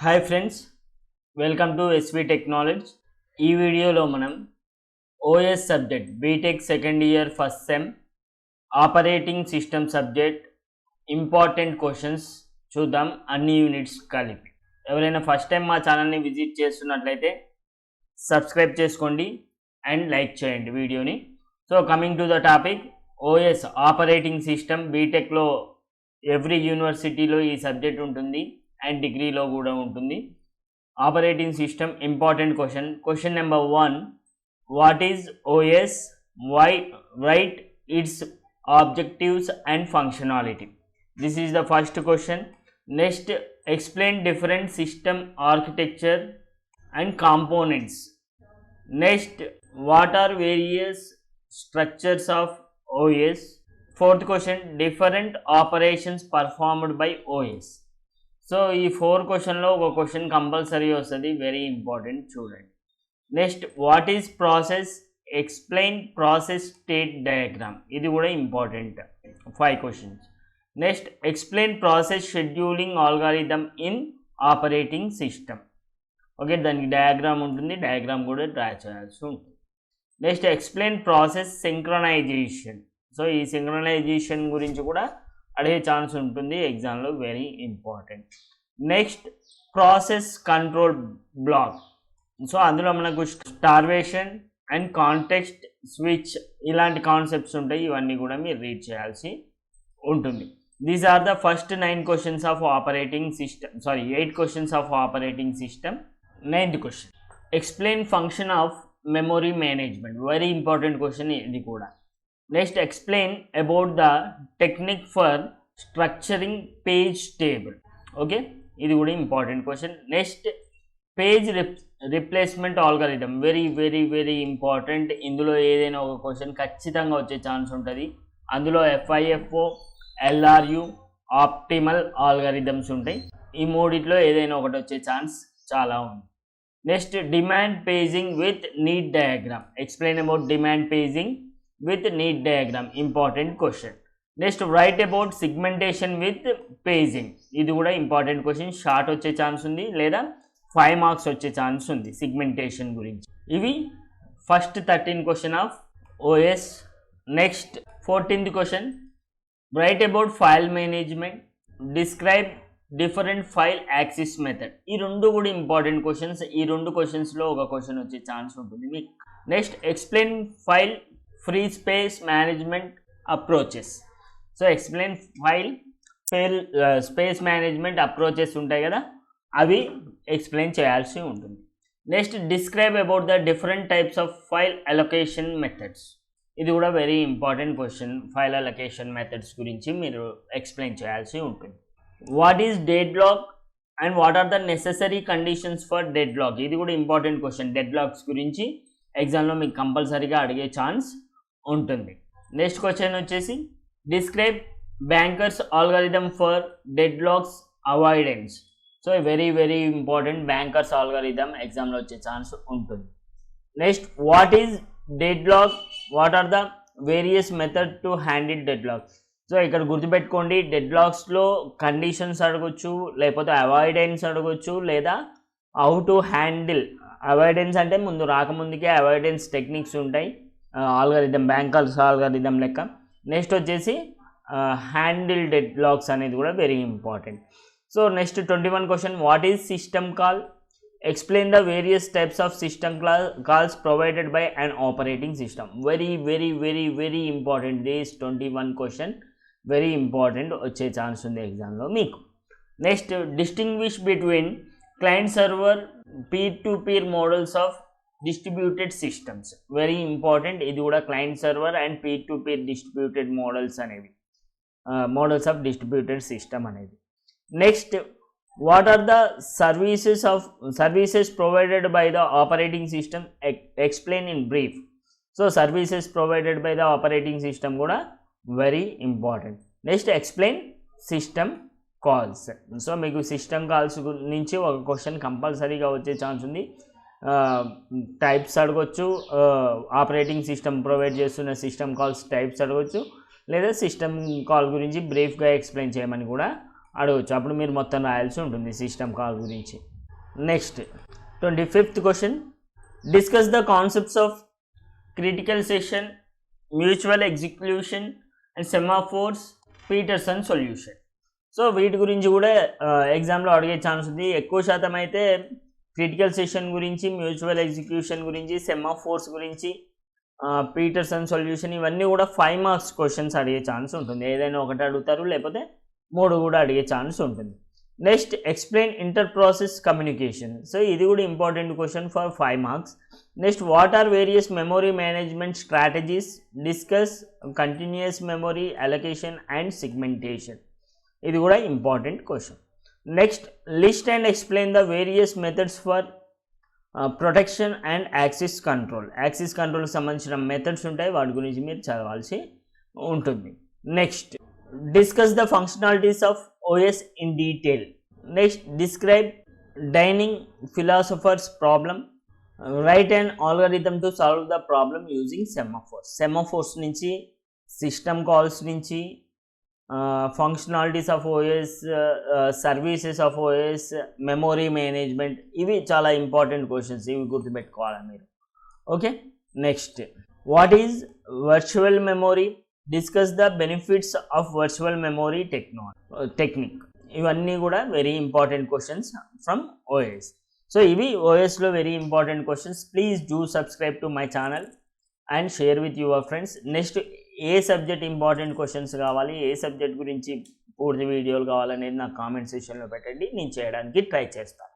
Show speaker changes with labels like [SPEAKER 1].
[SPEAKER 1] Hi friends, welcome to SV technology. ఈ వీడియోలో మనం OS subject BTech second year first sem operating system subject important questions చూద్దాం, అన్ని units కలిపి. ఎవరైనా ఫస్ట్ టైం మా ఛానల్ని విజిట్ చేస్తున్నట్లయితే సబ్స్క్రైబ్ చేసుకోండి అండ్ లైక్ చేయండి వీడియోని. So coming to the topic, OS operating system బీటెక్లో ఎవ్రీ యూనివర్సిటీలో ఈ సబ్జెక్ట్ ఉంటుంది అండ్ డిగ్రీలో కూడా ఉంటుంది. Operating system important question number 1, what is OS, why, write its objectives and functionality. This is the first question. Next, explain different system architecture and components. Next, what are various structures of OS. Fourth question, different operations performed by OS. So ఈ 4 క్వశ్చన్లో ఒక question compulsory వస్తుంది, very important, చూడండి. Next, what is process, explain process state diagram. ఇది కూడా important, 5 questions. Next, explain process scheduling algorithm in operating system. Okay, దానికి diagram ఉంటుంది, diagram కూడా డ్రా చేయాల్సి ఉంటుంది. Next, explain process synchronization. So ఈ సింక్రనైజేషన్ గురించి కూడా అడిగే ఛాన్స్ ఉంటుంది ఎగ్జామ్లో, very important. Next, process control block. So అందులో మనకు స్టార్వేషన్ అండ్ కాంటెక్స్ట్ స్విచ్ ఇలాంటి కాన్సెప్ట్స్ ఉంటాయి, ఇవన్నీ కూడా మీరు రీడ్ చేయాల్సి ఉంటుంది. These are the first 9 questions of operating system, 8 questions of operating system. 9th question, explain function of memory management. Very important question ఇది కూడా. Next, explain about the technique for structuring page table. Okay, ఇది కూడా important question. Next, page replacement algorithm. Very very very important. ఇందులో ఏదైనా ఒక question ఖచ్చితంగా వచ్చే chance ఉంటుంది. అందులో FIFO, LRU, ఆప్టిమల్ ఆల్గారిథమ్స్ ఉంటాయి. ఈ మూడిట్లో ఏదైనా ఒకటి వచ్చే ఛాన్స్ చాలా ఉంది. Next, demand paging with need diagram. Explain about demand paging with need diagram, important question. Next, write about segmentation with paging. ఇది కూడా ఇంపార్టెంట్ క్వశ్చన్, షార్ట్ వచ్చే ఛాన్స్ ఉంది లేదా 5 మార్క్స్ వచ్చే ఛాన్స్ ఉంది సిగ్మెంటేషన్ గురించి. ఇవి first 13 question of OS. Next 14th question, write about file management, describe different file access method. ఈ రెండు కూడా ఇంపార్టెంట్ క్వశ్చన్స్. ఈ 2 క్వశ్చన్స్లో ఒక క్వశ్చన్ వచ్చే ఛాన్స్ ఉంటుంది మీకు. Next, explain file free space management approaches. So explain file space management approaches ఉంటాయి కదా, అవి ఎక్స్ప్లెయిన్ చేయాల్సి ఉంటుంది. Next, describe about the different types of file allocation methods. ఇది కూడా very important question. File allocation methods గురించి మీరు ఎక్స్ప్లెయిన్ చేయాల్సి ఉంటుంది. What is deadlock and what are the necessary conditions for deadlock. ఇది కూడా ఇంపార్టెంట్ క్వశ్చన్. డెడ్ లాక్స్ గురించి ఎగ్జామ్లో మీకు కంపల్సరీగా అడిగే ఛాన్స్ ఉంటుంది. నెక్స్ట్ క్వశ్చన్ వచ్చేసి, describe banker's algorithm for deadlocks avoidance. So very very important, banker's algorithm ఎగ్జామ్లో వచ్చే ఛాన్స్ ఉంటుంది. Next, what is deadlock, what are the various method to handle deadlock. So ఇక్కడ గుర్తుపెట్టుకోండి, dead లాక్స్లో conditions అడగొచ్చు, లేకపోతే avoidance అడగొచ్చు, లేదా how to handle. Avoidance అంటే ముందు రాకముందుకే అవాయిడెన్స్ టెక్నిక్స్ ఉంటాయి ఆల్గారిథం, బ్యాంకర్స్ ఆల్గారిథం లెక్క. నెక్స్ట్ వచ్చేసి హ్యాండిల్ డెడ్ లాక్స్ అనేది కూడా very important. So next 21 question, what is system call, explain the various types of system calls provided by an operating system. Very very very very important. This 21 question very important, వచ్చే chance ఉంది ఎగ్జామ్లో మీకు. Next, distinguish between client server peer to peer models of distributed systems. Very important. ఇది కూడా client server and peer to peer distributed models అనేవి, models of distributed system అనేది. Next, what are the services provided by the operating system, explain in brief. So services provided by the operating system కూడా very important. Next, explain system calls. So మీకు system calls నుంచి ఒక question కంపల్సరీగా వచ్చే chance ఉంది. Types అడగొచ్చు, operating system provide చేస్తున్న system calls types అడగొచ్చు, లేదా సిస్టమ్ కాల్ గురించి బ్రీఫ్గా ఎక్స్ప్లెయిన్ చేయమని కూడా అడగచ్చు, అప్పుడు మీరు మొత్తం రాయాల్సి ఉంటుంది సిస్టమ్ కాల్ గురించి. Next 25th question, discuss the concepts of critical session, mutual execution and semaphores, Peterson solution. So వీటి గురించి కూడా ఎగ్జామ్లో అడిగే ఛాన్స్ ఉంది. ఎక్కువ శాతం అయితే క్రిటికల్ సెషన్ గురించి, మ్యూచువల్ ఎగ్జిక్యూషన్ గురించి, సెమాఫోర్స్ గురించి, పీటర్సన్ సొల్యూషన్, ఇవన్నీ కూడా 5 మార్క్స్ క్వశ్చన్స్ అడిగే ఛాన్స్ ఉంటుంది. ఏదైనా ఒకటి అడుగుతారు, లేకపోతే 3 కూడా అడిగే ఛాన్స్ ఉంటుంది. Next explain inter process communication. So ఇది కూడా important question for 5 marks. Next what are various memory management strategies, discuss continuous memory allocation and segmentation. ఇది కూడా important question. Next list and explain the various methods for protection and access control. Access కంట్రోల్కి సంబంధించిన methods ఉంటాయి, వాటి గురించి మీరు చదవాల్సి ఉంటుంది. Next discuss the functionalities of OS in detail. Next describe dining philosophers problem, right and algorithm to solve the problem using semaphores. Semaphores నుంచి, system calls నుంచి, functionalities of OS, services of OS, memory management, ఇవి చాలా important questions, ఇవి గుర్తుపెట్టుకోవాలి మీరు. Okay. Next what is virtual memory, discuss the benefits of virtual memory technique. ఇవన్నీ కూడా very important questions from OS. So ఇవి ఓఎస్లో very important questions. Please do subscribe to my channel and share with your friends. Next ఏ subject important questions కావాలి, ఏ subject గురించి పూర్తి వీడియోలు కావాలనేది నాకు కామెంట్ సెక్షన్లో పెట్టండి, నేను చేయడానికి ట్రై చేస్తాను.